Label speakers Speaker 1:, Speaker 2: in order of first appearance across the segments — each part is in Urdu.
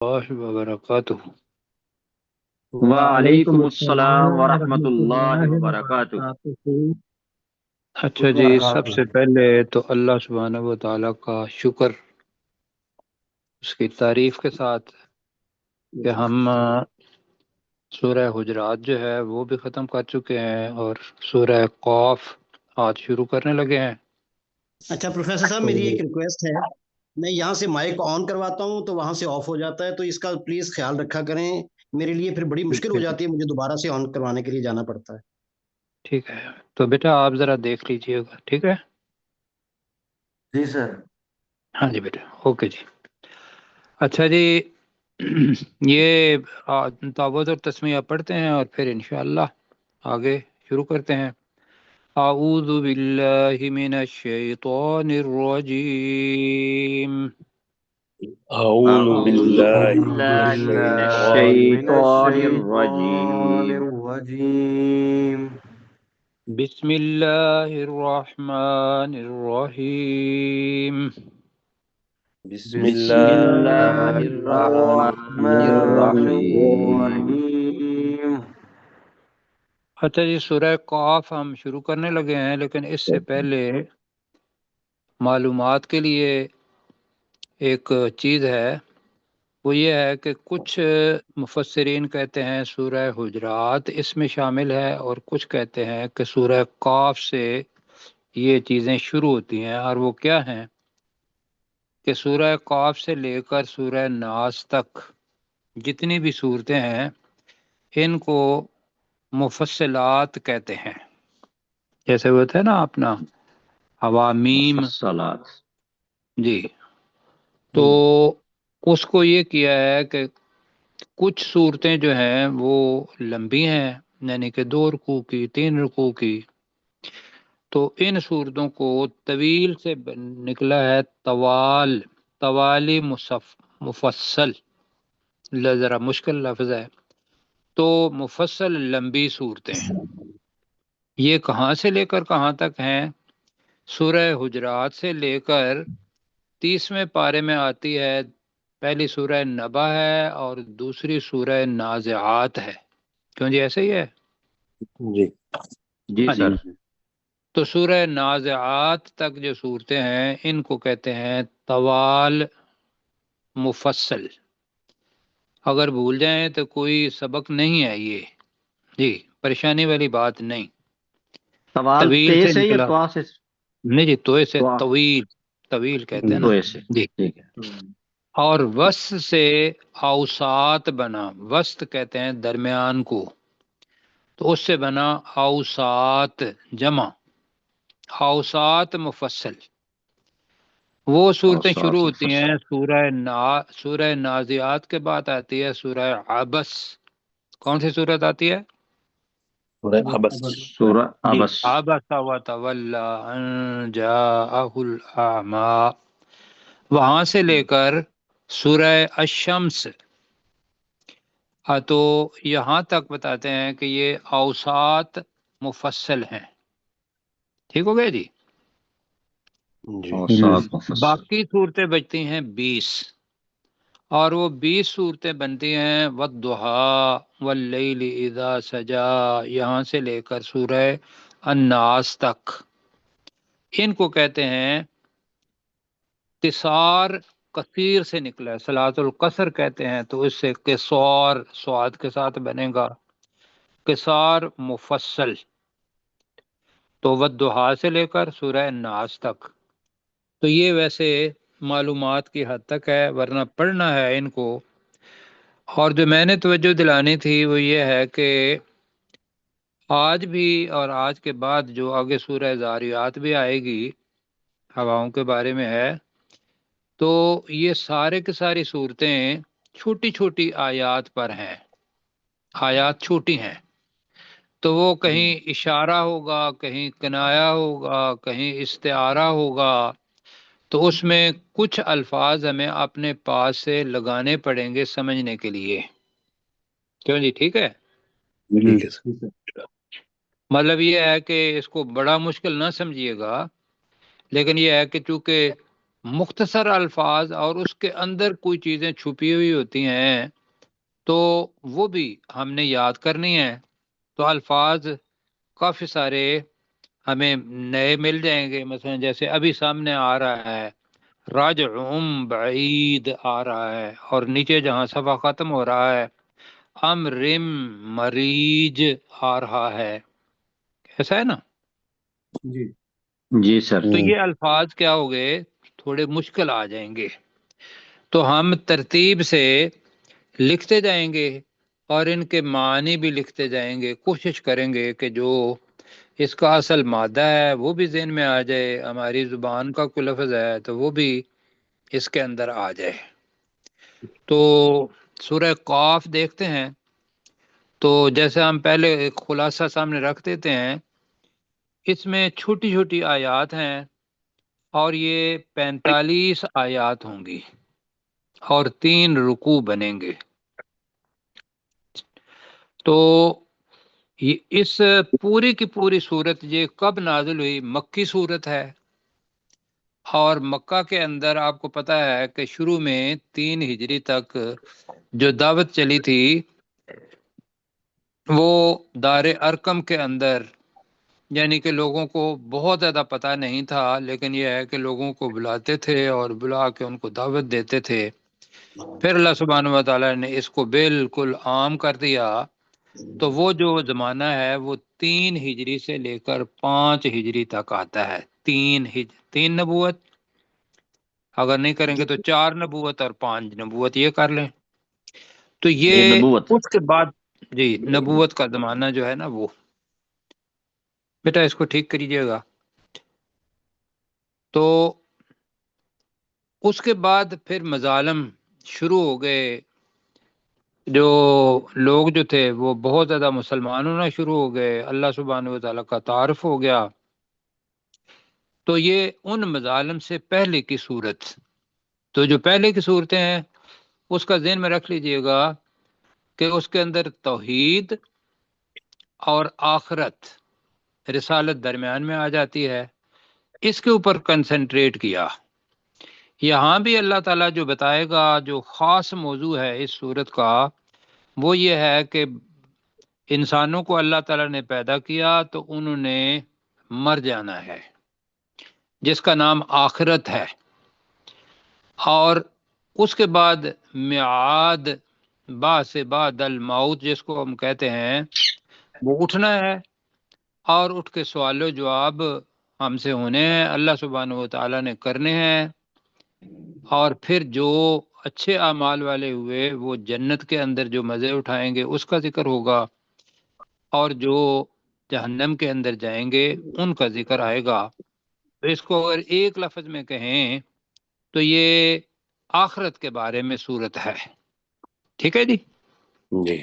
Speaker 1: اللہ وبرکاتہ۔
Speaker 2: وعلیکم السلام
Speaker 3: السلام
Speaker 2: ورحمۃ
Speaker 3: ورحمۃ
Speaker 2: اللہ
Speaker 3: اللہ
Speaker 2: وبرکاتہ۔
Speaker 3: وبرکاتہ۔
Speaker 1: اچھا جی، سب سے پہلے تو اللہ سبحانہ و تعالیٰ کا شکر، اس کی تعریف کے ساتھ کہ ہم سورہ حجرات جو ہے وہ بھی ختم کر چکے ہیں اور سورہ قاف آج شروع کرنے لگے ہیں۔
Speaker 4: اچھا پروفیسر صاحب،
Speaker 1: تو
Speaker 4: میری ایک ریکویسٹ ہے، میں یہاں سے مائک آن کرواتا ہوں تو وہاں سے آف ہو جاتا ہے، تو اس کا پلیز خیال رکھا کریں، میرے لیے پھر بڑی مشکل ہو جاتی ہے، مجھے دوبارہ سے آن کروانے کے لیے جانا پڑتا ہے۔
Speaker 1: ٹھیک ہے، تو بیٹا آپ ذرا دیکھ لیجئے گا، ٹھیک ہے؟
Speaker 2: جی سر۔
Speaker 1: ہاں جی بیٹا، اوکے جی۔ اچھا جی، یہ تعوذ اور تسمیہ پڑھتے ہیں اور پھر انشاءاللہ آگے شروع کرتے ہیں۔ اعوذ باللہ من الشیطان الرجیم،
Speaker 5: أعوذ بالله من
Speaker 2: من
Speaker 5: الشيطان
Speaker 2: الشیطان الرجیم۔
Speaker 1: بسم اللہ الرحمن الرحیم،
Speaker 5: بسم
Speaker 2: بسم
Speaker 5: الله
Speaker 2: اللہ
Speaker 5: الرحمن
Speaker 2: الرحمن
Speaker 5: الرحيم
Speaker 2: الرحیم۔
Speaker 1: اچھا جی، سورہ قاف ہم شروع کرنے لگے ہیں، لیکن اس سے پہلے معلومات کے لیے ایک چیز ہے، وہ یہ ہے کہ کچھ مفسرین کہتے ہیں سورہ حجرات اس میں شامل ہے، اور کچھ کہتے ہیں کہ سورہ قاف سے یہ چیزیں شروع ہوتی ہیں، اور وہ کیا ہیں کہ سورہ قاف سے لے کر سورہ ناس تک جتنی بھی صورتیں ہیں ان کو مفصلات کہتے ہیں، جیسے وہ تھے نا اپنا حوامیم
Speaker 2: مفصلات۔
Speaker 1: جی۔ تو اس کو یہ کیا ہے کہ کچھ صورتیں جو ہیں وہ لمبی ہیں، یعنی کہ 2 رکوع کی 3 رکوع کی، تو ان صورتوں کو طویل سے نکلا ہے طوال، توالی مفصل، ذرا مشکل لفظ ہے، تو مفصل لمبی صورتیں یہ کہاں سے لے کر کہاں تک ہیں؟ سورہ حجرات سے لے کر 30ویں پارے میں آتی ہے، پہلی سورہ نبا ہے اور دوسری سورہ نازعات ہے، کیوں جی ایسے ہی ہے؟
Speaker 5: جی
Speaker 2: جی
Speaker 1: ہاں جی۔
Speaker 2: سر۔
Speaker 1: تو سورہ نازعات تک جو صورتیں ہیں ان کو کہتے ہیں طوال مفصل۔ اگر بھول جائیں تو کوئی سبق نہیں ہے یہ، جی پریشانی والی بات نہیں،
Speaker 2: سوال
Speaker 1: طویل
Speaker 2: تے
Speaker 1: سے
Speaker 2: سے یا
Speaker 1: نکلا،
Speaker 2: توا سے؟
Speaker 1: نہیں جی توئے سے
Speaker 2: توا،
Speaker 1: طویل، طویل کہتے ہیں نا
Speaker 2: توئے سے،
Speaker 1: جی۔
Speaker 2: ٹھیک ہے۔
Speaker 1: اور وسط سے اوسات بنا، وسط کہتے ہیں درمیان کو، تو اس سے بنا اوسات، جمع اوسات مفصل۔ وہ صورتیں شروع
Speaker 2: اوساط
Speaker 1: ہوتی
Speaker 2: مفصل۔
Speaker 1: ہیں سورہ نازعات کے بعد آتی ہے سورہ عبس۔ کون سی صورت آتی ہے؟
Speaker 5: سورة عبس.
Speaker 2: سورہ
Speaker 1: جی،
Speaker 2: عبس۔
Speaker 1: عبس وتولی ان جاءہ الاعمی، وہاں سے لے کر سورہ الشمس، تو یہاں تک بتاتے ہیں کہ یہ اوسات مفصل ہیں، ٹھیک ہو گیا جی۔
Speaker 5: جی
Speaker 2: اوساط مفصل۔
Speaker 1: باقی صورتیں بچتی ہیں 20، اور وہ 20 صورتیں بنتی ہیں والضحیٰ واللیل اذا سجا، یہاں سے لے کر سورہ الناس تک، ان کو کہتے ہیں قصار، کثیر سے نکلا ہے، صلاۃ القصر کہتے ہیں، تو اس سے قصار سواد کے ساتھ بنے گا قصار مفصل۔ تو والضحیٰ سے لے کر سورہ الناس تک، تو یہ ویسے معلومات کی حد تک ہے، ورنہ پڑھنا ہے ان کو۔ اور جو میں نے توجہ دلانی تھی وہ یہ ہے کہ آج بھی اور آج کے بعد جو آگے سورہ ذاریات بھی آئے گی، ہواؤں کے بارے میں ہے، تو یہ سارے کی ساری صورتیں چھوٹی چھوٹی آیات پر ہیں، آیات چھوٹی ہیں، تو وہ کہیں اشارہ ہوگا، کہیں کنایا ہوگا، کہیں استعارہ ہوگا، تو اس میں کچھ الفاظ ہمیں اپنے پاس سے لگانے پڑیں گے سمجھنے کے لیے، کیوں جی ٹھیک ہے؟
Speaker 5: ٹھیک ہے سر.
Speaker 1: مطلب یہ ہے کہ اس کو بڑا مشکل نہ سمجھیے گا، لیکن یہ ہے کہ چونکہ مختصر الفاظ اور اس کے اندر کوئی چیزیں چھپی ہوئی ہوتی ہیں تو وہ بھی ہم نے یاد کرنی ہے. تو الفاظ کافی سارے ہمیں نئے مل جائیں گے. مثلا جیسے ابھی سامنے آ رہا ہے راجعم بعید آ رہا ہے، اور نیچے جہاں صفحہ ختم ہو رہا ہے امرم مریج آ رہا ہے. ایسا ہے نا؟
Speaker 4: جی
Speaker 2: جی سر.
Speaker 1: تو یہ الفاظ کیا ہو گئے، تھوڑے مشکل آ جائیں گے. تو ہم ترتیب سے لکھتے جائیں گے اور ان کے معنی بھی لکھتے جائیں گے. کوشش کریں گے کہ جو اس کا اصل مادہ ہے وہ بھی ذہن میں آ جائے، ہماری زبان کا کوئی لفظ ہے تو وہ بھی اس کے اندر آ جائے. تو سورہ قاف دیکھتے ہیں. تو جیسے ہم پہلے ایک خلاصہ سامنے رکھ دیتے ہیں، اس میں چھوٹی چھوٹی آیات ہیں اور یہ 45 آیات ہوں گی اور 3 رکوع بنیں گے. تو اس پوری کی پوری صورت یہ کب نازل ہوئی؟ مکی صورت ہے، اور مکہ کے اندر آپ کو پتہ ہے کہ شروع میں 3 ہجری تک جو دعوت چلی تھی وہ دار ارقم کے اندر، یعنی کہ لوگوں کو بہت زیادہ پتہ نہیں تھا، لیکن یہ ہے کہ لوگوں کو بلاتے تھے اور بلا کے ان کو دعوت دیتے تھے. پھر اللہ سبحانہ و تعالیٰ نے اس کو بالکل عام کر دیا. تو وہ جو زمانہ ہے وہ 3 ہجری سے لے کر 5 ہجری تک آتا ہے. 3 نبوت، اگر نہیں کریں گے تو 4 نبوت اور 5 نبوت یہ کر لیں. تو یہ
Speaker 2: نبوت.
Speaker 1: اس کے بعد جی نبوت کا زمانہ جو ہے نا وہ، بیٹا اس کو ٹھیک کریجئے گا. تو اس کے بعد پھر مظالم شروع ہو گئے. جو لوگ جو تھے وہ بہت زیادہ مسلمان ہونا شروع ہو گئے، اللہ سبحانہ و تعالیٰ کا تعارف ہو گیا. تو یہ ان مظالم سے پہلے کی صورت، تو جو پہلے کی صورتیں ہیں اس کا ذہن میں رکھ لیجئے گا کہ اس کے اندر توحید اور آخرت، رسالت درمیان میں آ جاتی ہے. اس کے اوپر کنسنٹریٹ کیا. یہاں بھی اللہ تعالیٰ جو بتائے گا جو خاص موضوع ہے اس صورت کا وہ یہ ہے کہ انسانوں کو اللہ تعالیٰ نے پیدا کیا تو انہوں نے مر جانا ہے، جس کا نام آخرت ہے. اور اس کے بعد میعاد، بعث بعد الموت جس کو ہم کہتے ہیں، وہ اٹھنا ہے اور اٹھ کے سوال و جواب ہم سے ہونے ہیں، اللہ سبحانہ و تعالیٰ نے کرنے ہیں. اور پھر جو اچھے اعمال والے ہوئے وہ جنت کے اندر جو مزے اٹھائیں گے اس کا ذکر ہوگا، اور جو جہنم کے اندر جائیں گے ان کا ذکر آئے گا. تو اس کو اگر ایک لفظ میں کہیں تو یہ آخرت کے بارے میں صورت ہے. ٹھیک ہے جی.
Speaker 5: جی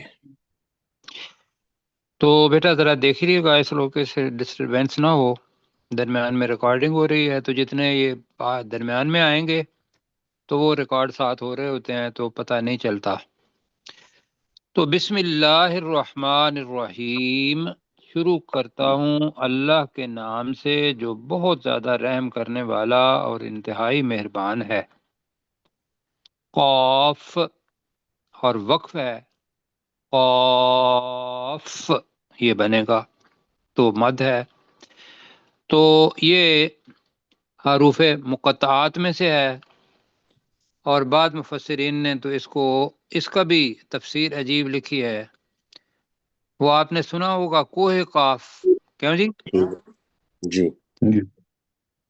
Speaker 1: تو بیٹا ذرا دیکھ لیے گا اس لوگ سے ڈسٹربینس نہ ہو، درمیان میں ریکارڈنگ ہو رہی ہے، تو جتنے یہ درمیان میں آئیں گے تو وہ ریکارڈ ساتھ ہو رہے ہوتے ہیں تو پتہ نہیں چلتا. تو بسم اللہ الرحمن الرحیم، شروع کرتا ہوں اللہ کے نام سے جو بہت زیادہ رحم کرنے والا اور انتہائی مہربان ہے. قاف، اور وقف ہے قاف، یہ بنے گا تو مد ہے. تو یہ حروف مقطعات میں سے ہے، اور بعد مفسرین نے تو اس کا بھی تفسیر عجیب لکھی ہے. وہ آپ نے سنا ہوگا کوہ قاف، کیوں جی؟
Speaker 5: جی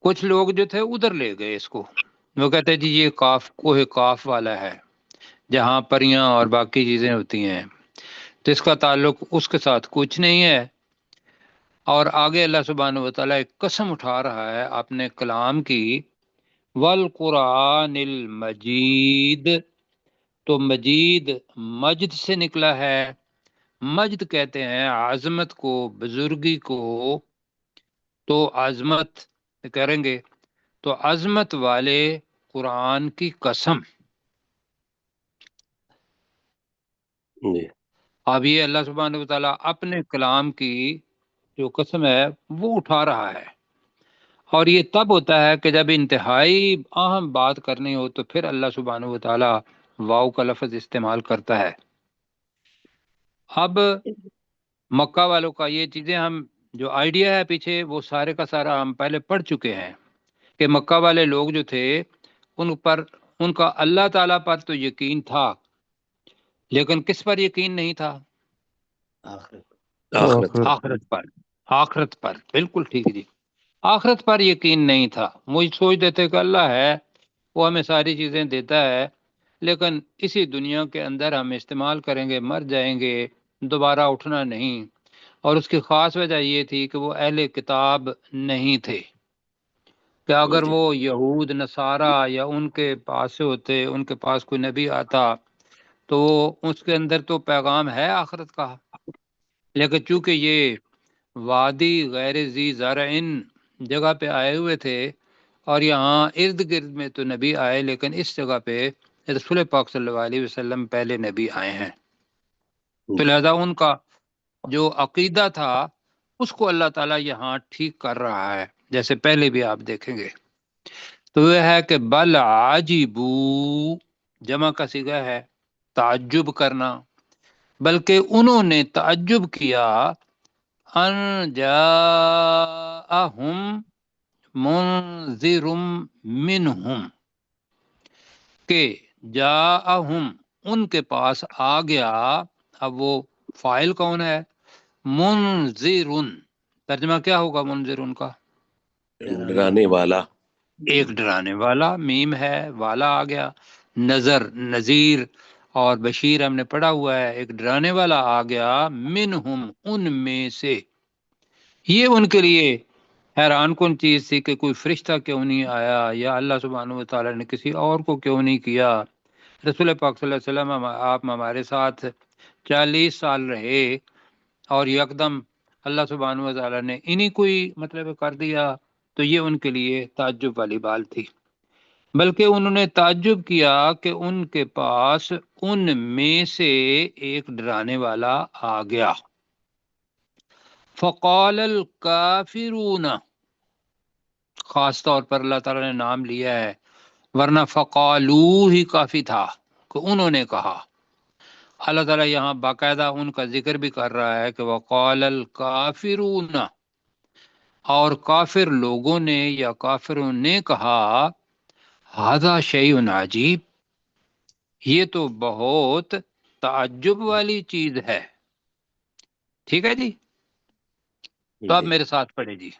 Speaker 1: کچھ لوگ جو تھے ادھر لے گئے اس کو، وہ کہتے جی یہ قاف کوہ قاف والا ہے جہاں پریاں اور باقی چیزیں ہوتی ہیں، تو اس کا تعلق اس کے ساتھ کچھ نہیں ہے. اور آگے اللہ سبحانہ و تعالیٰ ایک قسم اٹھا رہا ہے اپنے کلام کی، والقرآن المجید. تو مجید مجد سے نکلا ہے. مجد کہتے ہیں عظمت کو، بزرگی کو. تو عظمت کریں گے تو عظمت والے قرآن کی قسم.
Speaker 5: جی
Speaker 1: اب یہ اللہ سبحانہ و تعالیٰ اپنے کلام کی جو قسم ہے وہ اٹھا رہا ہے. اور یہ تب ہوتا ہے کہ جب انتہائی اہم بات کرنی ہو تو پھر اللہ سبحانہ و تعالی واو کا لفظ استعمال کرتا ہے۔ اب مکہ والوں کا یہ چیزیں ہم جو آئیڈیا ہے پیچھے وہ سارے کا سارا ہم پہلے پڑھ چکے ہیں کہ مکہ والے لوگ جو تھے ان کا اللہ تعالیٰ پر تو یقین تھا، لیکن کس پر یقین نہیں تھا؟ آخرت پر بالکل ٹھیک جی، آخرت پر یقین نہیں تھا۔ مجھ سوچتے تھے کہ اللہ ہے، وہ ہمیں ساری چیزیں دیتا ہے، لیکن اسی دنیا کے اندر ہم استعمال کریں گے، مر جائیں گے، دوبارہ اٹھنا نہیں۔ اور اس کی خاص وجہ یہ تھی کہ وہ اہل کتاب نہیں تھے، کہ اگر وہ یہود نصارہ یا ان کے پاس سے ہوتے، ان کے پاس کوئی نبی آتا تو اس کے اندر تو پیغام ہے آخرت کا، لیکن چونکہ یہ وادی غیر ذی زرعن جگہ پہ آئے ہوئے تھے اور یہاں ارد گرد میں تو نبی آئے، لیکن اس جگہ پہ رسول پاک صلی اللہ علیہ وسلم پہلے نبی آئے ہیں، تو لہذا ان کا جو عقیدہ تھا اس کو اللہ تعالیٰ یہاں ٹھیک کر رہا ہے، جیسے پہلے بھی آپ دیکھیں گے۔ تو یہ ہے کہ بل عاجبو جمع کا صیغہ ہے تعجب کرنا، بلکہ انہوں نے تعجب کیا، ان جاءہم منذر منہم، کہ جاءہم ان کے پاس آ گیا۔ اب وہ فاعل کون ہے؟ منذر، ترجمہ کیا ہوگا منذر ان کا؟
Speaker 5: ڈرانے والا۔
Speaker 1: ایک ڈرانے والا، میم ہے، والا آ گیا، نظر نذیر اور بشیر ہم نے پڑھا ہوا ہے، ایک ڈرانے والا آ گیا، منہم ان میں سے۔ یہ ان کے لیے حیران کن چیز تھی کہ کوئی فرشتہ کیوں نہیں آیا، یا اللہ سبحانہ و تعالیٰ نے کسی اور کو کیوں نہیں کیا۔ رسول پاک صلی اللہ علیہ وسلم آپ ہمارے ساتھ 40 سال رہے اور یکدم اللہ سبحانہ و تعالیٰ نے انہی کوئی مطلب کر دیا، تو یہ ان کے لیے تعجب والی بات تھی۔ بلکہ انہوں نے تعجب کیا کہ ان کے پاس ان میں سے ایک ڈرانے والا آ گیا۔ فقال الکافرون، خاص طور پر اللہ تعالیٰ نے نام لیا ہے، ورنہ فقالو ہی کافی تھا کہ انہوں نے کہا۔ اللہ تعالیٰ یہاں باقاعدہ ان کا ذکر بھی کر رہا ہے کہ وقال الکافرون، اور کافر لوگوں نے یا کافروں نے کہا، ھذا شیء عجیب، یہ تو بہت تعجب والی چیز ہے۔ ٹھیک ہے جی، تو اب میرے ساتھ پڑھے جی،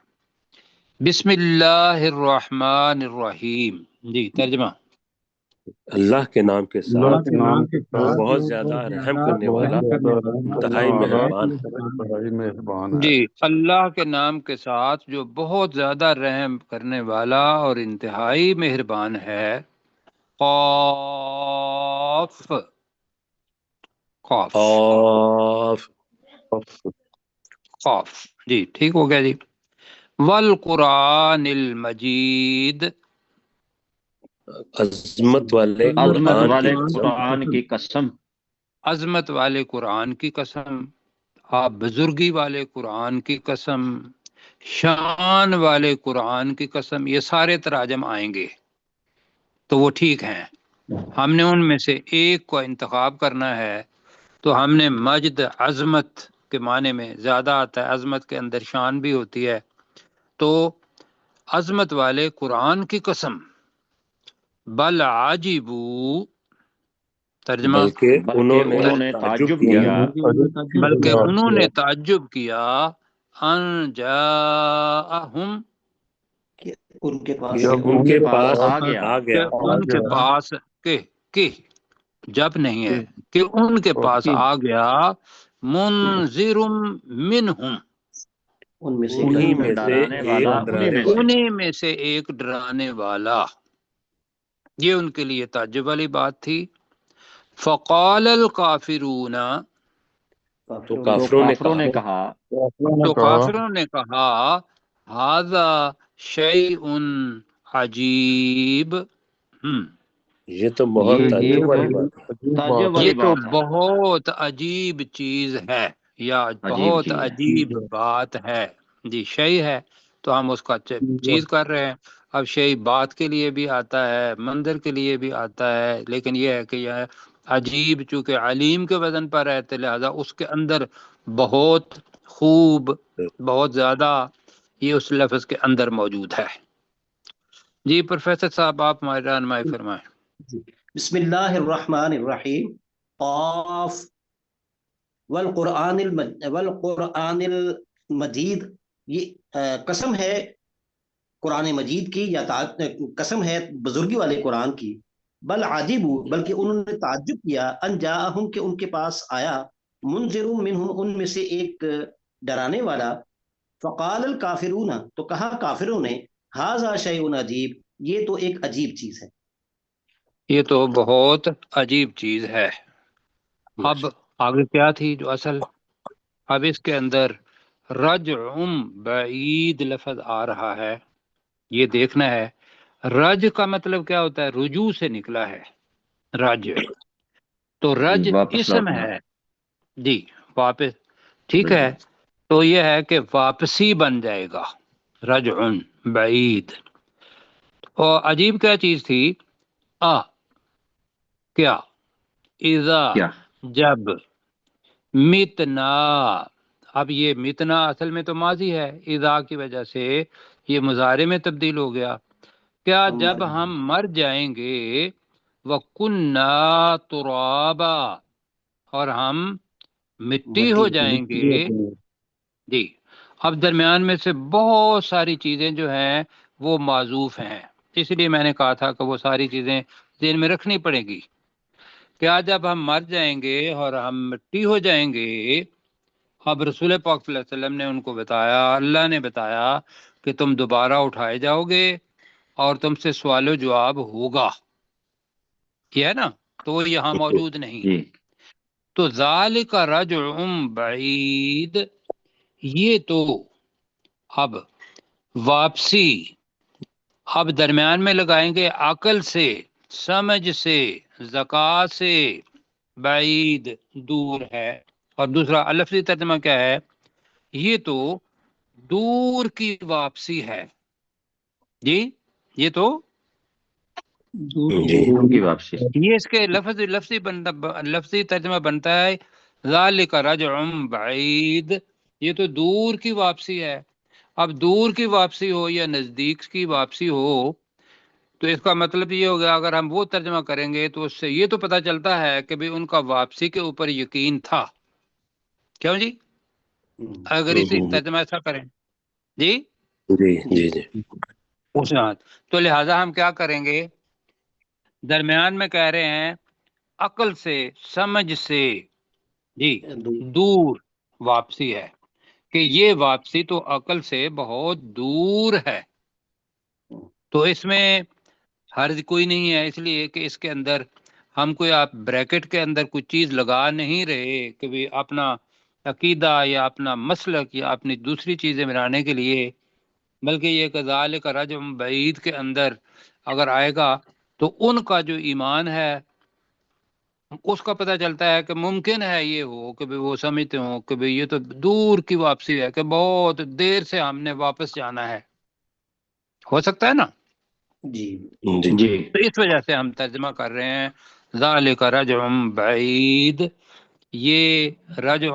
Speaker 1: بسم اللہ الرحمن الرحیم۔ جی ترجمہ۔
Speaker 5: اللہ کے نام کے ساتھ وہ بہت زیادہ رحم کرنے والا، انتہائی مہربان ہے۔
Speaker 1: جی، اللہ کے نام کے ساتھ جو بہت زیادہ رحم کرنے والا اور انتہائی مہربان ہے۔ قاف، قاف،
Speaker 5: قاف،
Speaker 1: قاف، جی ٹھیک ہو گیا جی۔ والقرآن المجید،
Speaker 5: عظمت والے
Speaker 2: قرآن کی قسم،
Speaker 1: عظمت والے قرآن کی قسم، آپ بزرگی والے قرآن کی قسم، شان والے قرآن کی قسم، یہ سارے تراجم آئیں گے تو وہ ٹھیک ہیں۔ ہم نے ان میں سے ایک کو انتخاب کرنا ہے، تو ہم نے مجد عظمت کے معنی میں زیادہ آتا ہے، عظمت کے اندر شان بھی ہوتی ہے، تو عظمت والے قرآن کی قسم۔ بل عجیبو، ترجمہ،
Speaker 5: بلکہ انہوں نے تعجب کیا،
Speaker 1: بلکہ انہوں نے تعجب کیا، ان جاءہم،
Speaker 2: ان کے
Speaker 5: ان کے پاس
Speaker 2: آ گیا،
Speaker 5: آ گیا،
Speaker 1: ان کے پاس کہ جب نہیں ہے، کہ ان کے پاس آ گیا، منذر منہم،
Speaker 5: انہی میں سے ایک ڈرانے والا۔
Speaker 1: انہیں میں سے ایک ڈرانے والا۔ یہ ان کے لیے تعجب والی بات تھی۔ فقال الکافرون،
Speaker 5: تو کافروں نے کہا،
Speaker 1: تو کافروں نے کہا، ھذا شیء عجیب،
Speaker 5: یہ تو بہت تعجب والی بات ہے۔
Speaker 1: یہ تو بہت عجیب چیز ہے، یا بہت عجیب بات ہے۔ جی، شیء ہے تو ہم اس کا چیز کر رہے ہیں. اب شیء بات کے لیے بھی آتا ہے، منظر کے لیے بھی آتا ہے، لیکن یہ ہے کہ یہ عجیب چونکہ علیم کے وزن پر ہے تو لہذا اس کے اندر بہت خوب، بہت زیادہ یہ اس لفظ کے اندر موجود ہے. جی پروفیسر صاحب آپ ہماری رہنمائی فرمائیں.
Speaker 4: بسم اللہ الرحمن الرحیم. قاف والقرآن المجید، یہ قسم ہے قرآن مجید کی، یا قسم ہے بزرگی والے قرآن کی. بل عجیبوا، بلکہ انہوں نے تعجب کیا، ان جاءہم، کہ ان کے پاس آیا، منذر منہم، ان میں سے ایک ڈرانے والا. فقال الکافرون، تو کہا کافروں نے، ھذا شیء عجیب، یہ تو ایک عجیب چیز ہے.
Speaker 1: یہ تو بہت عجیب چیز ہے. اب آگے کیا تھی جو اصل، اب اس کے اندر رجع بعید لفظ آ رہا ہے، یہ دیکھنا ہے. رج کا مطلب کیا ہوتا ہے؟ رجوع سے نکلا ہے رج، تو رج
Speaker 2: واپس
Speaker 1: اسم
Speaker 2: لوٹنا.
Speaker 1: ہے. جی واپس، ٹھیک ہے. تو یہ ہے کہ واپسی بن جائے گا رجع بعید. اور عجیب کیا چیز تھی؟ کیا؟ اذا،
Speaker 2: کیا؟
Speaker 1: جب، متنا. اب یہ متنا اصل میں تو ماضی ہے، اذا کی وجہ سے یہ مضارع میں تبدیل ہو گیا. کیا جب ہم مر جائیں گے، وَكُنَّا تُرَابًا، اور ہم مٹی ہو جائیں گے. جی اب درمیان میں سے بہت ساری چیزیں جو ہیں وہ معذوف ہیں، اس لیے میں نے کہا تھا کہ وہ ساری چیزیں ذہن میں رکھنی پڑے گی. کیا جب ہم مر جائیں گے اور ہم مٹی ہو جائیں گے. اب رسول پاک صلی اللہ علیہ وسلم نے ان کو بتایا، اللہ نے بتایا کہ تم دوبارہ اٹھائے جاؤ گے اور تم سے سوال و جواب ہوگا، یہ ہے نا. تو وہ یہاں موجود نہیں. تو ذالک رجع بعید، یہ تو اب واپسی، اب درمیان میں لگائیں گے عقل سے، سمجھ سے، ذکا سے، بعید دور ہے. اور دوسرا لفظی ترجمہ کیا ہے؟ یہ تو دور کی واپسی ہے. جی یہ تو
Speaker 2: دور کی واپسی.
Speaker 1: یہ اس کے لفظی ترجمہ بنتا ہے ذالک رجع بعید، یہ تو دور کی واپسی ہے. اب دور کی واپسی ہو یا نزدیک کی واپسی ہو، تو اس کا مطلب یہ ہو گیا، اگر ہم وہ ترجمہ کریں گے تو اس سے یہ تو پتہ چلتا ہے کہ ان کا واپسی کے اوپر یقین تھا. کیوں جی؟ اگر اسی ترجمہ ایسا کریں. جی
Speaker 5: جی جی جی
Speaker 1: تو لہٰذا ہم کیا کریں گے؟ درمیان میں کہہ رہے ہیں عقل سے، سمجھ سے، جی دور واپسی ہے، کہ یہ واپسی تو عقل سے بہت دور ہے. تو اس میں حرج کوئی نہیں ہے، اس لیے کہ اس کے اندر ہم کوئی آپ بریکٹ کے اندر کوئی چیز لگا نہیں رہے کہ بھی اپنا عقیدہ یا اپنا مسلک یا اپنی دوسری چیزیں بنانے کے لیے، بلکہ یہ کہ ذالک رجع بعید کے اندر اگر آئے گا تو ان کا جو ایمان ہے اس کا پتہ چلتا ہے کہ ممکن ہے یہ ہو کہ وہ سمجھتے ہوں کہ یہ تو دور کی واپسی ہے، کہ بہت دیر سے ہم نے واپس جانا ہے. ہو سکتا ہے نا.
Speaker 4: جی
Speaker 2: جی
Speaker 1: تو اس وجہ سے ہم ترجمہ کر رہے ہیں ذالک رجع بعید، یہ رجع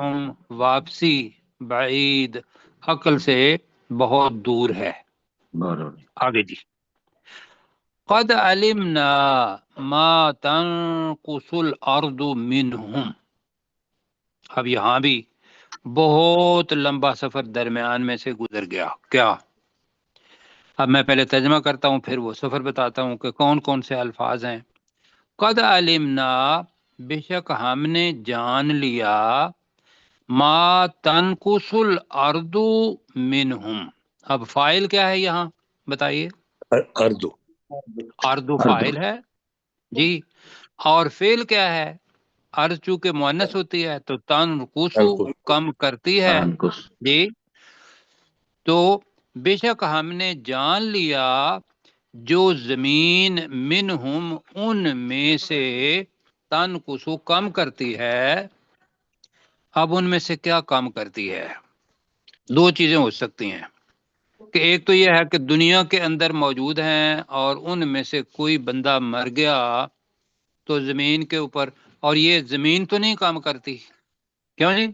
Speaker 1: واپسی، بعید عقل سے بہت دور ہے. آگے جی، قد علمنا ما تنقص الارض منہم. اب یہاں بھی بہت لمبا سفر درمیان میں سے گزر گیا. کیا؟ اب میں پہلے ترجمہ کرتا ہوں پھر وہ سفر بتاتا ہوں کہ کون کون سے الفاظ ہیں. قد علمنا، بے شک ہم نے جان لیا، ما تنقص الارض منہم. اب فاعل کیا ہے یہاں بتائیے؟
Speaker 5: اردو.
Speaker 1: ارض فاعل ہے جی، اور فعل کیا ہے؟ ارض چونکہ مؤنث ہوتی ہے تو تنقص کم کرتی ہے. جی تو بے شک ہم نے جان لیا جو زمین منہم ان میں سے، تنقص کم کرتی ہے. اب ان میں سے کیا کام کرتی ہے؟ دو چیزیں ہو سکتی ہیں کہ ایک تو یہ ہے کہ دنیا کے اندر موجود ہیں اور ان میں سے کوئی بندہ مر گیا تو زمین کے اوپر، اور یہ زمین تو نہیں کام کرتی، کیوں جی؟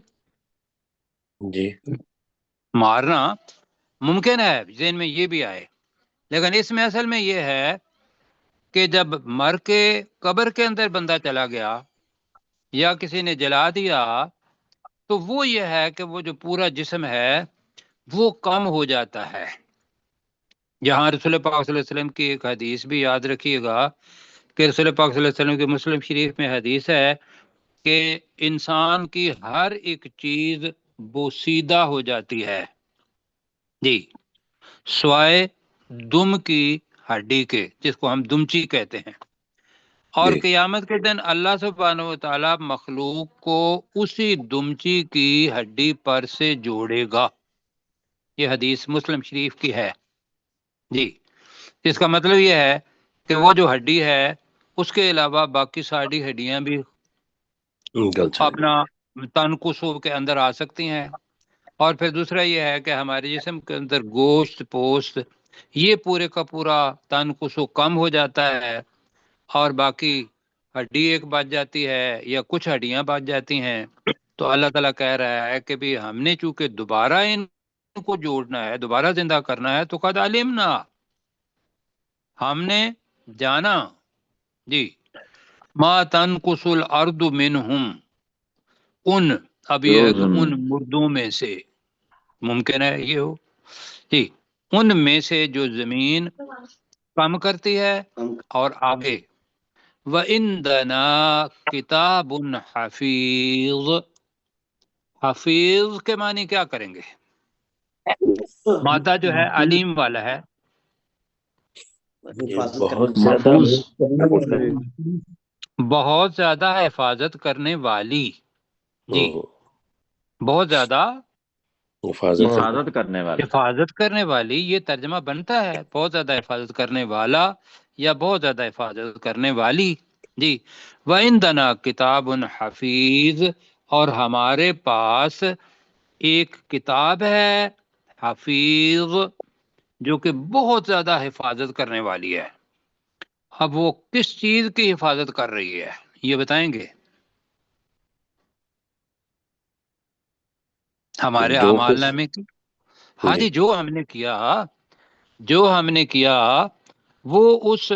Speaker 5: جی
Speaker 1: مارنا ممکن ہے، ذہن میں یہ بھی آئے، لیکن اس میں اصل میں یہ ہے کہ جب مر کے قبر کے اندر بندہ چلا گیا یا کسی نے جلا دیا تو وہ یہ ہے کہ وہ جو پورا جسم ہے وہ کم ہو جاتا ہے۔ جہاں رسول پاک صلی اللہ علیہ وسلم کی ایک حدیث بھی یاد رکھیے گا کہ رسول پاک صلی اللہ علیہ وسلم کے مسلم شریف میں حدیث ہے کہ انسان کی ہر ایک چیز بوسیدہ ہو جاتی ہے جی، سوائے دم کی ہڈی کے، جس کو ہم دمچی کہتے ہیں، اور
Speaker 5: جی
Speaker 1: قیامت کے دن اللہ سبحانہ و تعالی مخلوق کو اسی دمچی کی ہڈی پر سے جوڑے گا۔ یہ حدیث مسلم شریف کی ہے جی۔ اس کا مطلب یہ ہے کہ وہ جو ہڈی ہے اس کے علاوہ باقی ساری ہڈیاں بھی
Speaker 5: گل چلے
Speaker 1: اپنا تنقص کے اندر آ سکتی ہیں۔ اور پھر دوسرا یہ ہے کہ ہمارے جسم کے اندر گوشت پوست یہ پورے کا پورا تنقص کم ہو جاتا ہے، اور باقی ہڈی ایک بچ جاتی ہے یا کچھ ہڈیاں بچ جاتی ہیں۔ تو اللہ تعالیٰ کہہ رہا ہے کہ بھی ہم نے چونکہ دوبارہ ان کو جوڑنا ہے، دوبارہ زندہ کرنا ہے، تو قد علمنا، ہم نے جانا جی، ما تنقص الارض منہم، ان، اب یہ ہے کہ ان مردوں میں سے، ممکن ہے یہ ہو جی، ان میں سے جو زمین کم کرتی ہے اور آگے، وَإِنْدَنَا کتاب حفیظ، حفیظ کے معنی کیا کریں گے؟ مادہ جو ہے علیم والا ہے،
Speaker 5: بہت زیادہ
Speaker 1: بہت زیادہ حفاظت کرنے والی جی، بہت زیادہ
Speaker 2: حفاظت کرنے والی،
Speaker 1: حفاظت کرنے والی، یہ ترجمہ بنتا ہے بہت زیادہ حفاظت کرنے والا یا بہت زیادہ حفاظت کرنے والی جی۔ وَإِنْدَنَا کتاب حفیظ، اور ہمارے پاس ایک کتاب ہے حفیظ جو کہ بہت زیادہ حفاظت کرنے والی ہے۔ اب وہ کس چیز کی حفاظت کر رہی ہے یہ بتائیں گے؟ ہمارے
Speaker 5: جو
Speaker 1: اعمال
Speaker 5: کچھ
Speaker 1: نامے کی، ہاں جی، جو ہم نے کیا وہ اس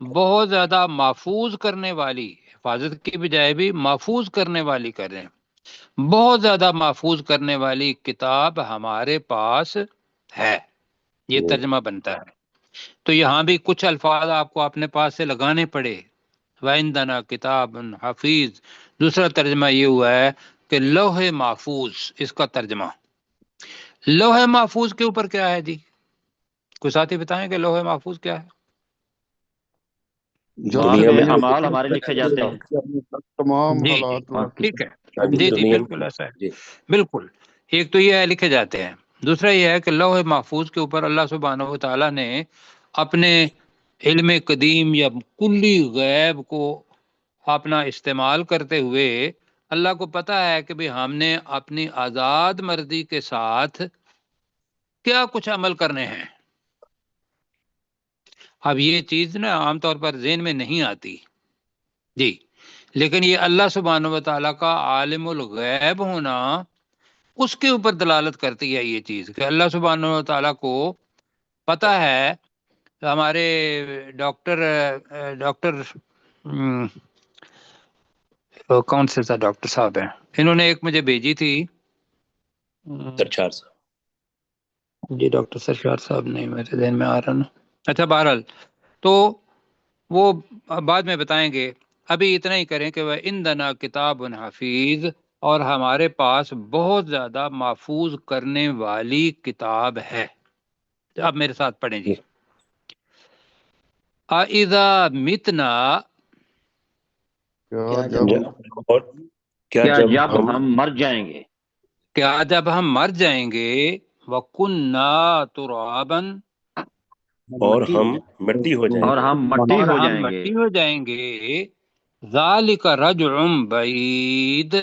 Speaker 1: بہت زیادہ محفوظ کرنے والی، حفاظت کی بجائے بھی محفوظ کرنے والی کر رہے ہیں، بہت زیادہ محفوظ کرنے والی کتاب ہمارے پاس ہے، یہ ترجمہ بنتا ہے۔ تو یہاں بھی کچھ الفاظ آپ کو اپنے پاس سے لگانے پڑے، وَعِنْدَنَا کتاب حفیظ، دوسرا ترجمہ یہ ہوا ہے کہ لوح محفوظ، اس کا ترجمہ لوح محفوظ کے اوپر کیا ہے جی؟ کوئی ساتھی بتائیں کہ لوح محفوظ کیا ہے؟
Speaker 2: دنیا میں اعمال ہمارے لکھے جاتے ہیں،
Speaker 3: تمام
Speaker 1: جی
Speaker 3: حالات
Speaker 1: ٹھیک ہے، جی بالکل ایسا ہے، بالکل۔ ایک تو یہ ہے لکھے جاتے ہیں، دوسرا یہ ہے کہ لوح محفوظ کے اوپر اللہ سبحانہ و تعالیٰ نے اپنے علم قدیم یا کلی غیب کو اپنا استعمال کرتے ہوئے اللہ کو پتہ ہے کہ بھی ہم نے اپنی آزاد مرضی کے ساتھ کیا کچھ عمل کرنے ہیں۔ اب یہ چیز نا عام طور پر ذہن میں نہیں آتی جی، لیکن یہ اللہ سبحانہ و تعالیٰ کا عالم الغیب ہونا اس کے اوپر دلالت کرتی ہے یہ چیز کہ اللہ سبحانہ و تعالیٰ کو پتہ ہے۔ ہمارے ڈاکٹر کون سے تھا ڈاکٹر صاحب ہیں، انہوں نے ایک مجھے بھیجی تھی
Speaker 5: سرشار صاحب،
Speaker 1: جی ڈاکٹر سرشار صاحب نہیں میرے ذہن میں آ رہا نا، اچھا بہرحال تو وہ بعد میں بتائیں گے، ابھی اتنا ہی کریں کہ وہ عندنا کتاب حفیظ، اور ہمارے پاس بہت زیادہ محفوظ کرنے والی کتاب ہے۔ اب میرے ساتھ پڑھیں جی، اذا متنا،
Speaker 5: اور
Speaker 2: کیا جب ہم مر جائیں گے،
Speaker 1: کیا جب ہم مر جائیں گے، وَكُنَّا تُرَابًا،
Speaker 5: اور ہم مٹی ہو جائیں
Speaker 2: اور
Speaker 5: گے،
Speaker 2: ہم مٹی
Speaker 1: اور
Speaker 2: ہو
Speaker 1: ہم
Speaker 2: جائیں گے،
Speaker 1: مٹی ہو جائیں گے، ذَلِكَ رَجْعٌ بَعِيدٌ،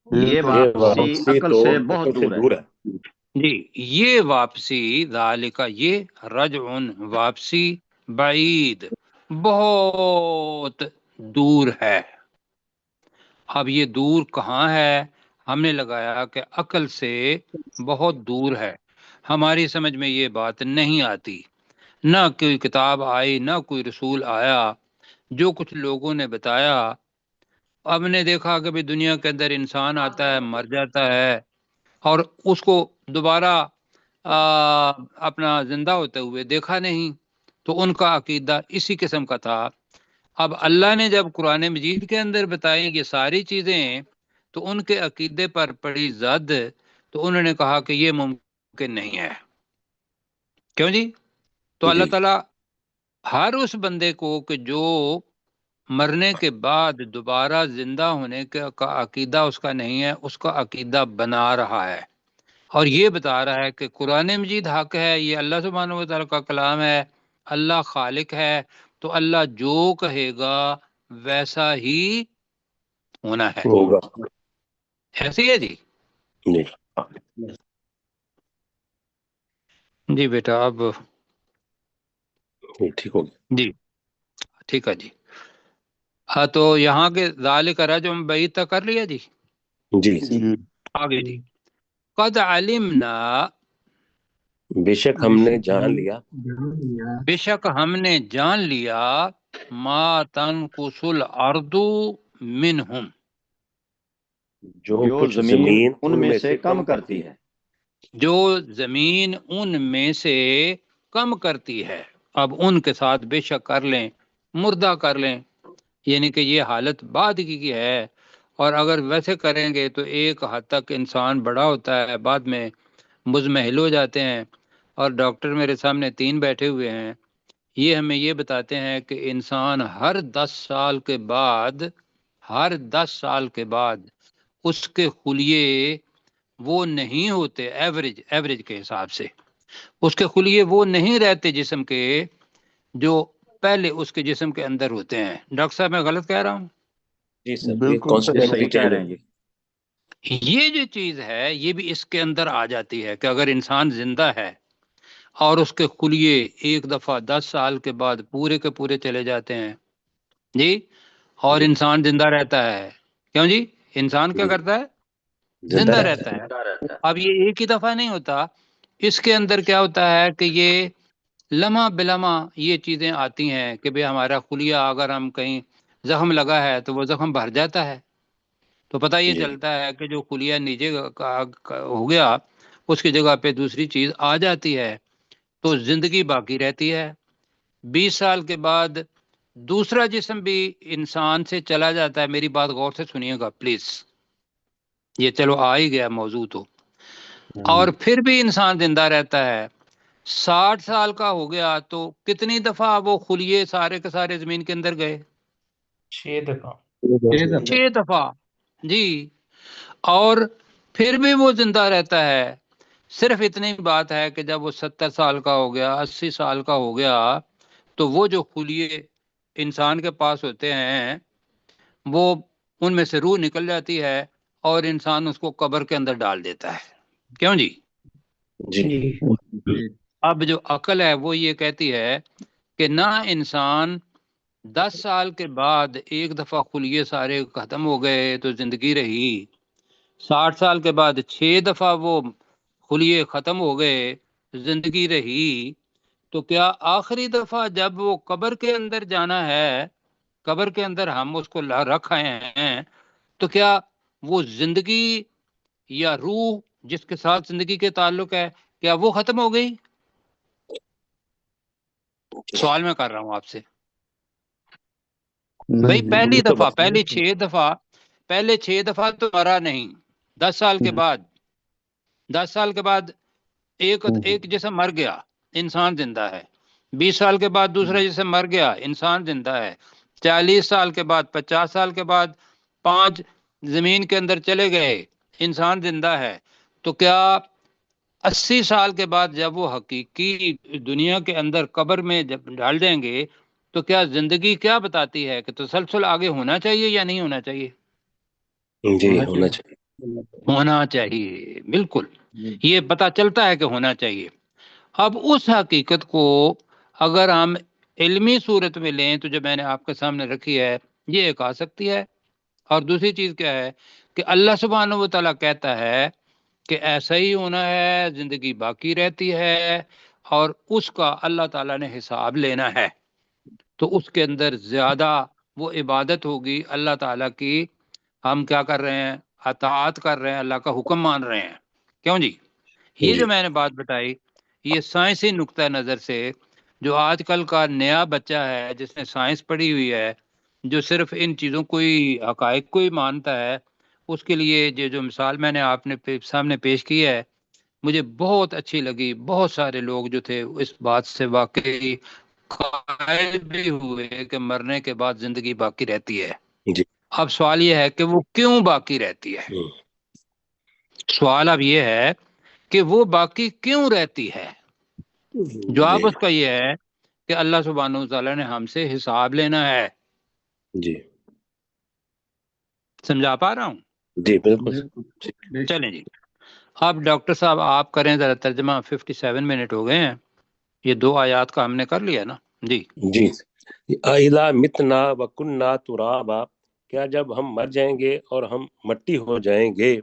Speaker 2: یہ
Speaker 5: یہ
Speaker 2: واپسی
Speaker 5: واپسی
Speaker 2: عقل
Speaker 5: تو
Speaker 2: سے
Speaker 5: عقل
Speaker 2: بہت
Speaker 5: سے
Speaker 2: دور ہے۔
Speaker 5: دور ہے۔
Speaker 1: جی یہ واپسی ذالک یہ رجعن واپسی بعید بہت دور ہے. اب یہ دور کہاں ہے؟ ہم نے لگایا کہ عقل سے بہت دور ہے، ہماری سمجھ میں یہ بات نہیں آتی. نہ کوئی کتاب آئی، نہ کوئی رسول آیا. جو کچھ لوگوں نے بتایا، اب نے دیکھا کہ بھی دنیا کے اندر انسان آتا ہے، مر جاتا ہے، اور اس کو دوبارہ اپنا زندہ ہوتے ہوئے دیکھا نہیں. تو ان کا عقیدہ اسی قسم کا تھا. اب اللہ نے جب قرآن مجید کے اندر بتائیں یہ ساری چیزیں، تو ان کے عقیدے پر پڑی زد، تو انہوں نے کہا کہ یہ ممکن نہیں ہے. کیوں جی؟ تو اللہ تعالیٰ ہر اس بندے کو کہ جو مرنے کے بعد دوبارہ زندہ ہونے کا عقیدہ اس کا نہیں ہے، اس کا عقیدہ بنا رہا ہے، اور یہ بتا رہا ہے کہ قرآن مجید حق ہے، یہ اللہ سبحانہ و تعالیٰ کا کلام ہے، اللہ خالق ہے، تو اللہ جو کہے گا ویسا ہی ہونا ہے.
Speaker 5: ہوگا.
Speaker 1: ایسے ہی ہے جی. جی بیٹا اب
Speaker 5: ٹھیک ہو گیا.
Speaker 1: جی ٹھیک ہے جی. ہاں تو یہاں کے ذالک رجم بعید تک کر لیا جی.
Speaker 5: جی
Speaker 1: آگے جی. قد علمنا
Speaker 5: بے شک ہم نے جان لیا،
Speaker 1: بے شک ہم نے جان لیا، ما تنقص الارض منہم
Speaker 2: جو زمین ان میں سے کم کرتی ہے.
Speaker 1: جو زمین ان میں سے کم کرتی ہے. اب ان کے ساتھ بے شک کر لیں، مردہ کر لیں، یعنی کہ یہ حالت بعد کی ہے. اور اگر ویسے کریں گے تو ایک حد تک انسان بڑا ہوتا ہے، بعد میں مزمحل ہو جاتے ہیں. اور ڈاکٹر میرے سامنے 3 بیٹھے ہوئے ہیں، یہ ہمیں یہ بتاتے ہیں کہ انسان ہر 10 سال کے بعد، ہر 10 سال کے بعد اس کے خلیے وہ نہیں ہوتے، ایوریج کے حساب سے اس کے خلیے وہ نہیں رہتے جسم کے جو پہلے اس کے جسم کے اندر ہوتے ہیں. ڈاکٹر صاحب میں غلط کہہ رہا ہوں؟
Speaker 5: جی سر
Speaker 2: بالکل صحیح کہہ رہے ہیں جی.
Speaker 1: یہ جو چیز ہے یہ بھی اس کے اندر آ جاتی ہے کہ اگر انسان زندہ ہے اور اس کے خلیے ایک دفعہ 10 سال کے بعد پورے کے پورے چلے جاتے ہیں جی، اور انسان زندہ رہتا ہے. کیوں جی؟ انسان کیا کرتا ہے؟ زندہ رہتا ہے. اب یہ ایک ہی دفعہ نہیں ہوتا، اس کے اندر کیا ہوتا ہے کہ یہ لمحہ بلمحہ یہ چیزیں آتی ہیں کہ بھئی ہمارا خلیہ اگر ہم کہیں زخم لگا ہے تو وہ زخم بھر جاتا ہے، تو پتہ یہ چلتا ہے کہ جو خلیہ نیچے ہو گیا اس کی جگہ پہ دوسری چیز آ جاتی ہے، تو زندگی باقی رہتی ہے. 20 سال کے بعد دوسرا جسم بھی انسان سے چلا جاتا ہے. میری بات غور سے سنیے گا پلیز، یہ چلو آ ہی گیا موضوع تو. اور پھر بھی انسان زندہ رہتا ہے. 60 سال کا ہو گیا تو کتنی دفعہ وہ خلیے سارے کے سارے زمین کے اندر گئے؟
Speaker 3: 6 دفعہ.
Speaker 1: 6 دفعہ جی. اور پھر بھی وہ زندہ رہتا ہے. صرف اتنی بات ہے کہ جب وہ 70 سال کا ہو گیا، 80 سال کا ہو گیا، تو وہ جو خلیے انسان کے پاس ہوتے ہیں وہ ان میں سے روح نکل جاتی ہے اور انسان اس کو قبر کے اندر ڈال دیتا ہے. کیوں جی؟ اب جو عقل ہے وہ یہ کہتی ہے کہ نہ انسان 10 سال کے بعد ایک دفعہ خلیے سارے ختم ہو گئے تو زندگی رہی، 60 سال کے بعد 6 دفعہ وہ خلیے ختم ہو گئے زندگی رہی، تو کیا آخری دفعہ جب وہ قبر کے اندر جانا ہے، قبر کے اندر ہم اس کو رکھے ہیں، تو کیا وہ زندگی یا روح جس کے ساتھ زندگی کے تعلق ہے کیا وہ ختم ہو گئی؟ سوال میں کر رہا ہوں آپ سے بھئی. پہلی دفعہ پہلی 6 دفعہ تو مرا نہیں. 10 سال کے بعد 10 سال کے بعد ایک جسم مر گیا، انسان زندہ ہے. 20 سال کے بعد دوسرا جسم مر گیا، انسان زندہ ہے. 40 سال کے بعد 50 سال کے بعد 5 زمین کے اندر چلے گئے، انسان زندہ ہے. تو کیا 80 سال کے بعد جب وہ حقیقی دنیا کے اندر قبر میں جب ڈال دیں گے تو کیا زندگی کیا بتاتی ہے کہ تسلسل آگے ہونا چاہیے یا نہیں ہونا چاہیے؟
Speaker 5: جی ہونا چاہیے.
Speaker 1: ہونا چاہیے بالکل. یہ پتہ چلتا ہے کہ ہونا چاہیے۔ اب اس حقیقت کو اگر ہم علمی صورت میں لیں تو جو میں نے آپ کے سامنے رکھی ہے یہ ایک آ سکتی ہے۔ اور دوسری چیز کیا ہے کہ اللہ سبحانہ و تعالیٰ کہتا ہے کہ ایسا ہی ہونا ہے، زندگی باقی رہتی ہے اور اس کا اللہ تعالیٰ نے حساب لینا ہے، تو اس کے اندر زیادہ وہ عبادت ہوگی اللہ تعالیٰ کی۔ ہم کیا کر رہے ہیں؟ اطاعت کر رہے ہیں، اللہ کا حکم مان رہے ہیں، کیوں جی؟ یہ جو میں نے بات بتائی یہ سائنسی نقطہ نظر سے، جو آج کل کا نیا بچہ ہے جس نے سائنس پڑھی ہوئی ہے، جو صرف ان چیزوں کو ہی، حقائق کو ہی مانتا ہے، اس کے لیے یہ جو مثال میں نے آپ نے سامنے پیش کی ہے مجھے بہت اچھی لگی۔ بہت سارے لوگ جو تھے اس بات سے واقعی قائل بھی ہوئے کہ مرنے کے بعد زندگی باقی رہتی ہے۔
Speaker 5: جی
Speaker 1: اب سوال یہ ہے کہ وہ کیوں باقی رہتی ہے؟ سوال اب یہ ہے کہ وہ باقی کیوں رہتی ہے؟ جواب اس کا یہ ہے کہ اللہ سبحانہ وتعالیٰ نے ہم سے حساب لینا ہے۔
Speaker 5: جی
Speaker 1: سمجھا پا رہا ہوں؟
Speaker 5: جی بالکل۔
Speaker 1: چلیں جی، اب ڈاکٹر صاحب آپ کریں ذرا ترجمہ۔ 57 منٹ ہو گئے ہیں، یہ 2 آیات کا ہم نے کر لیا نا جی۔
Speaker 5: جی اِذَا مِتْنَا وَكُنَّا تُرَابًا، کیا جب ہم مر جائیں گے اور ہم مٹی ہو جائیں گے،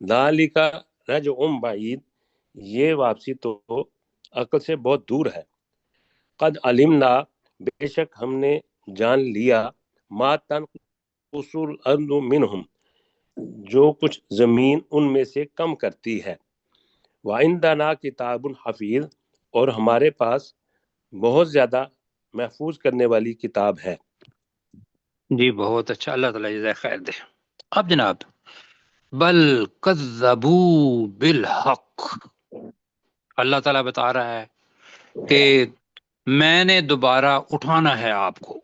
Speaker 5: ذَلِكَ رَجْعٌ بَعِيدٌ، یہ واپسی تو عقل سے بہت دور ہے۔ قد علمنا، بے شک ہم نے جان لیا، ما تنقص الارض منہم، جو کچھ زمین ان میں سے کم کرتی ہے، وعندنا کتاب حفیظ، اور ہمارے پاس بہت زیادہ محفوظ کرنے والی کتاب ہے۔
Speaker 1: جی بہت اچھا، اللہ تعالیٰ جزائے خیر دے۔ اب جناب، بل کذبوا بالحق، اللہ تعالیٰ بتا رہا ہے کہ میں نے دوبارہ اٹھانا ہے آپ کو۔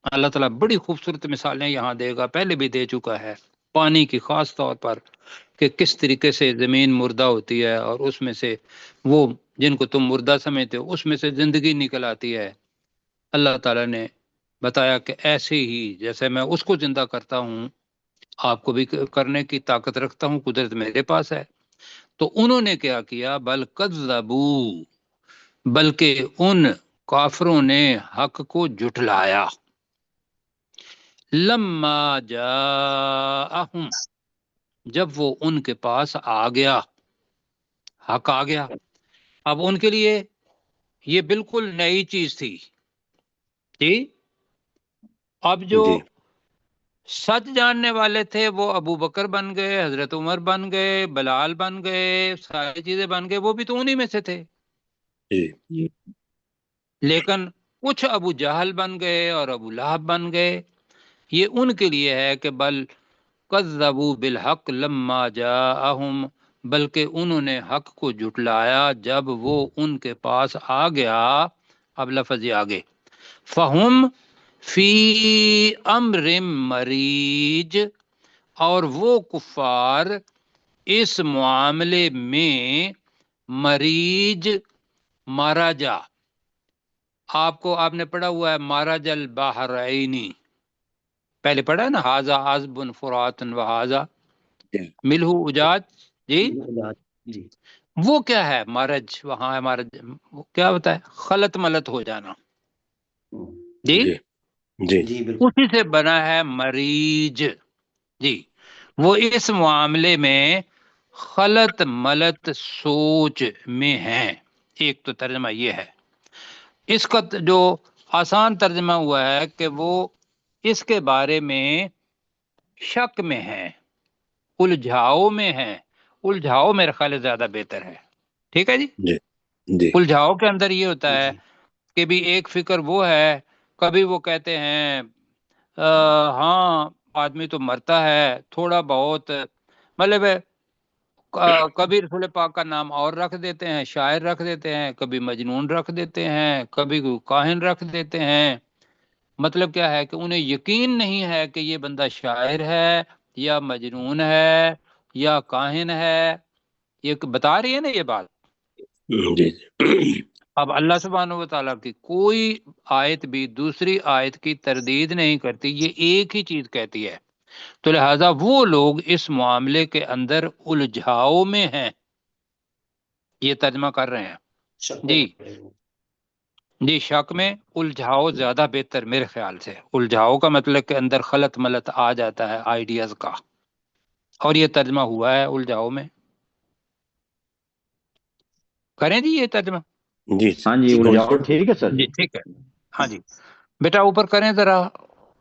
Speaker 1: اللہ تعالیٰ بڑی خوبصورت مثالیں یہاں دے گا، پہلے بھی دے چکا ہے، پانی کی خاص طور پر، کہ کس طریقے سے زمین مردہ ہوتی ہے اور اس میں سے وہ جن کو تم مردہ سمجھتے ہو اس میں سے زندگی نکل آتی ہے۔ اللہ تعالیٰ نے بتایا کہ ایسے ہی جیسے میں اس کو زندہ کرتا ہوں آپ کو بھی کرنے کی طاقت رکھتا ہوں، قدرت میرے پاس ہے۔ تو انہوں نے کیا کیا؟ بل کذبوا، بلکہ ان کافروں نے حق کو جھٹلایا۔ لما جاءہم، جب وہ ان کے پاس آ گیا، حق آ گیا۔ اب ان کے لیے یہ بالکل نئی چیز تھی جی۔ اب جو سچ جاننے والے تھے وہ ابو بکر بن گئے، حضرت عمر بن گئے، بلال بن گئے، ساری چیزیں بن گئے، وہ بھی تو انہی میں سے تھے۔ لیکن کچھ ابو جہل بن گئے اور ابو لہب بن گئے۔ یہ ان کے لیے ہے کہ بل کذبوا بالحق لما جاءہم، بلکہ انہوں نے حق کو جھٹلایا جب وہ ان کے پاس آ گیا۔ اب لفظ یہ آگے، فہم فی امر مریج، اور وہ کفار اس معاملے میں مریج، مارا جا، آپ نے پڑھا ہوا ہے مارج البحرینی، پہلے پڑھا ہے نا، ہاذا عذب فرات و ہاذا ملح اجاج جی۔ وہ کیا ہے مارج؟ وہاں ہے مارج، کیا ہوتا ہے؟ خلط ملط ہو جانا جی
Speaker 4: جی بالکل،
Speaker 1: اسی سے بنا ہے مریج جی۔ وہ اس معاملے میں خلط ملط سوچ میں ہیں۔ ایک تو ترجمہ یہ ہے، اس کا جو آسان ترجمہ ہوا ہے کہ وہ اس کے بارے میں شک میں ہیں، الجھاؤ میں ہیں۔ الجھاؤ میرے خیال ہے زیادہ بہتر ہے، ٹھیک ہے جی۔ الجھاؤ کے اندر یہ ہوتا ہے کہ بھی ایک فکر وہ ہے، کبھی وہ کہتے ہیں ہاں آدمی تو مرتا ہے تھوڑا بہت، مطلب کبھی رسول پاک کا نام اور رکھ دیتے ہیں، شاعر رکھ دیتے ہیں، کبھی مجنون رکھ دیتے ہیں، کبھی کاہن رکھ دیتے ہیں۔ مطلب کیا ہے کہ انہیں یقین نہیں ہے کہ یہ بندہ شاعر ہے یا مجنون ہے یا کاہن ہے۔ یہ بتا رہی ہے نا یہ بات۔ اب اللہ سبحانہ و تعالیٰ کی کوئی آیت بھی دوسری آیت کی تردید نہیں کرتی، یہ ایک ہی چیز کہتی ہے۔ تو لہٰذا وہ لوگ اس معاملے کے اندر الجھاؤ میں ہیں، یہ ترجمہ کر رہے ہیں
Speaker 4: شک
Speaker 1: جی
Speaker 4: میں
Speaker 1: جی، شک میں الجھاؤ زیادہ بہتر میرے خیال سے. الجھاؤ کا مطلب کہ اندر خلط ملط آ جاتا ہے آئیڈیاز کا، اور یہ ترجمہ ہوا ہے الجھاؤ میں. کریں جی یہ ترجمہ؟
Speaker 5: جی
Speaker 2: ہاں جی الجھاؤ ٹھیک ہے سر
Speaker 1: جی ٹھیک ہے. ہاں جی بیٹا اوپر کریں ذرا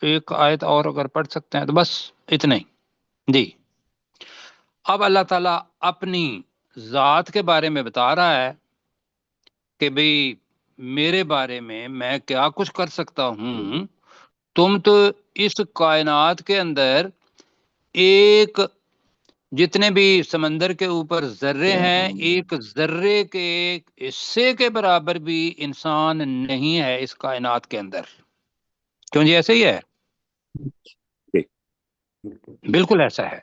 Speaker 1: ایک آیت اور اگر پڑھ سکتے ہیں تو بس اتنا ہی. جی اب اللہ تعالیٰ اپنی ذات کے بارے میں بتا رہا ہے کہ بھئی میرے بارے میں کیا کچھ کر سکتا ہوں. تم تو اس کائنات کے اندر ایک جتنے بھی سمندر کے اوپر ذرے ہیں، ایک ذرے کے حصے کے برابر بھی انسان نہیں ہے اس کائنات کے اندر. کیوں جی ایسے ہی ہے؟ بالکل ایسا ہے.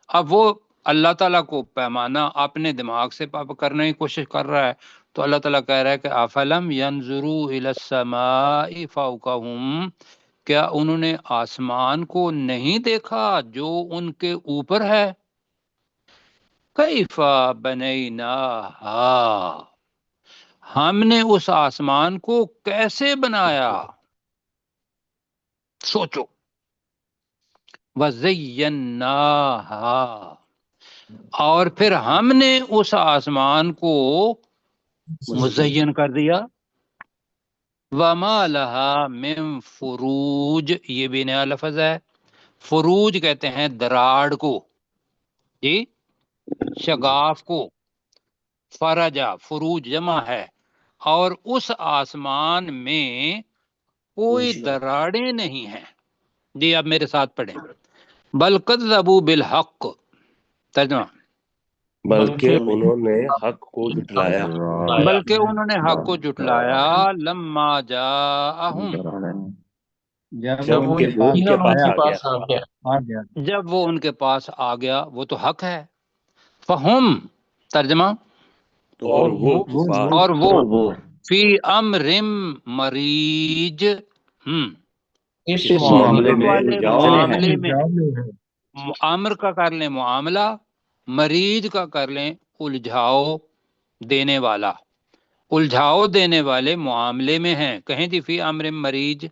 Speaker 1: اب وہ اللہ تعالیٰ کو پیمانہ اپنے دماغ سے کرنے کی کوشش کر رہا ہے، تو اللہ تعالیٰ کہہ رہا ہے کہ افلم ينظروا الى السماء فوقهم، کیا انہوں نے آسمان کو نہیں دیکھا جو ان کے اوپر ہے. کیف بنیناہا، ہم نے اس آسمان کو کیسے بنایا. سوچو. وزیناہا، اور پھر ہم نے اس آسمان کو مزین کر دیا. وما لہا من فروج، یہ بھی نیا لفظ ہے. فروج کہتے ہیں دراڑ کو، جی شگاف کو. فرجا فروج جمع ہے. اور اس آسمان میں کوئی دراڑیں نہیں ہیں. جی اب میرے ساتھ پڑھیں. بل کذبوا بالحق، ترجمہ
Speaker 5: بلکہ انہوں نے حق کو جھٹلایا،
Speaker 1: بلکہ انہوں نے حق کو جھٹلایا. لما جاءہم،
Speaker 5: جب کہ وہ ان کے پاس آ گیا.
Speaker 1: جب وہ ان کے پاس آ گیا، وہ تو حق ہے. فہم، ترجمہ
Speaker 5: اور وہ کفار
Speaker 1: اور وہ
Speaker 2: وہ
Speaker 1: فی امر مریج،
Speaker 3: اس
Speaker 2: اس معاملے
Speaker 1: امر
Speaker 2: میں
Speaker 1: والے
Speaker 2: الجھاؤ میں ہے.
Speaker 1: معاملے میں. امر کا کر لیں معاملہ، مریج کا کر لیں الجھاؤ دینے والا. الجھاؤ دینے والے معاملے میں ہیں. کہیں جی فی امر مریج.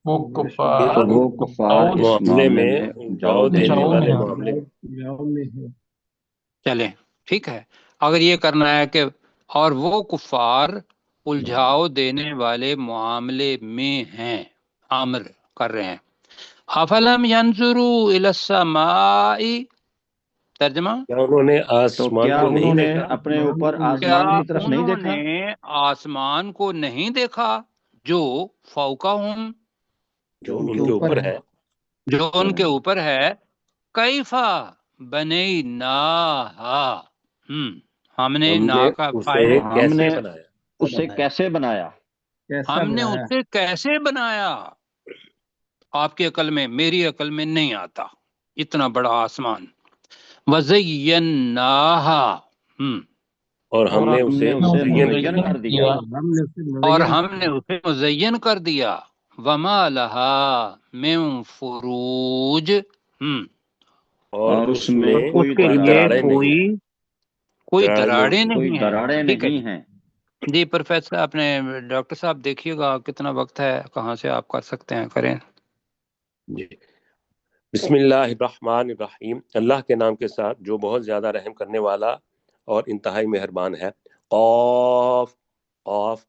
Speaker 3: وہ کفار
Speaker 2: وہ کفار اس
Speaker 5: معاملے میں
Speaker 2: الجھاؤ
Speaker 5: الجھاؤ دینے
Speaker 3: الجھاؤ
Speaker 5: والے
Speaker 3: میں
Speaker 5: معاملے میں.
Speaker 1: چلیں ٹھیک ہے. اگر یہ کرنا ہے کہ اور وہ کفار الجھاؤ دینے والے معاملے میں ہیں، امر کر رہے ہیں. افلم ينظروا الى السماء، ترجمہ
Speaker 5: کیا انہوں نے
Speaker 2: تو
Speaker 5: آسمان
Speaker 2: کیا
Speaker 5: کو نہیں
Speaker 2: انہوں نے
Speaker 5: دیکھا؟
Speaker 2: اپنے اوپر
Speaker 1: کیا
Speaker 2: آسمان کی طرف نہیں
Speaker 1: انہوں
Speaker 2: دیکھا؟
Speaker 1: نے آسمان کو نہیں دیکھا جو فوقہم،
Speaker 5: جو ان کے اوپر ہے.
Speaker 1: جو ان کے اوپر ہے. کیفا بنیناہا، ہم نے
Speaker 5: ہم
Speaker 1: نا
Speaker 5: نے
Speaker 1: کا
Speaker 5: اسے
Speaker 1: فائل ہے.
Speaker 2: ہم
Speaker 5: کیسے
Speaker 2: نے
Speaker 5: بنایا.
Speaker 2: اسے کیسے بنایا؟
Speaker 1: ہم نے اسے کیسے بنایا. آپ کی عقل میں، میری عقل میں نہیں آتا اتنا بڑا آسمان. وزیناہا،
Speaker 5: اور ہم نے
Speaker 2: ہم نے
Speaker 5: اسے
Speaker 2: اسے
Speaker 5: مزین
Speaker 2: مزین
Speaker 5: کیا.
Speaker 2: کر دیا.
Speaker 1: اور ہم نے اسے مزین کر دیا. وما لہا من فروج،
Speaker 5: اور اس میں
Speaker 1: اس کے
Speaker 5: کوئی
Speaker 1: لیے
Speaker 5: دراڑیں نہیں ہیں.
Speaker 1: کوئی
Speaker 5: دراڑیں
Speaker 1: دراڑیں
Speaker 2: کوئی
Speaker 1: نہیں ہیں.
Speaker 2: دراڑیں
Speaker 1: ٹھیک ہے
Speaker 2: نہیں ہیں.
Speaker 1: جی پروفیسر اپنے ڈاکٹر صاحب دیکھیے گا کتنا وقت ہے، کہاں سے آپ کر سکتے ہیں کریں.
Speaker 5: جی بسم اللہ الرحمن الرحیم، اللہ کے نام کے ساتھ جو بہت زیادہ رحم کرنے والا اور انتہائی مہربان ہے. قاف، قاف.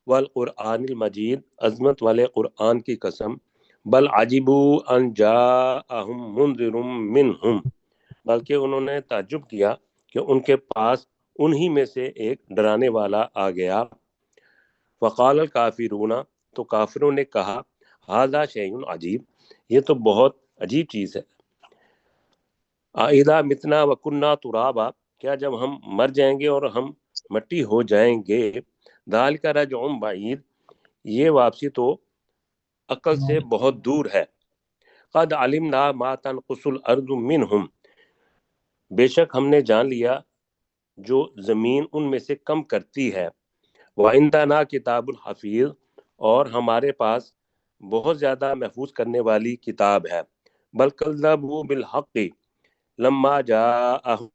Speaker 5: والقرآن المجید، عظمت والے قرآن کی قسم. بل عجبوا ان جاءہم منذر منہم، بلکہ انہوں نے تعجب کیا کہ ان کے پاس انہی میں سے ایک ڈرانے والا آ گیا. وقال الکافرون، تو کافروں نے کہا ھذا شیء عجیب، یہ تو بہت عجیب چیز ہے. اذا متنا وکنا ترابا، کیا جب ہم مر جائیں گے اور ہم مٹی ہو جائیں گے. ذالک رجع بعید، یہ واپسی تو عقل سے بہت دور ہے. قد علمنا ما تنقص الارض منہم، بے شک ہم نے جان لیا جو زمین ان میں سے کم کرتی ہے. وعندنا کتاب الحفیظ، اور ہمارے پاس بہت زیادہ محفوظ کرنے والی کتاب ہے. بل کذبوا بالحق لما جاءہم،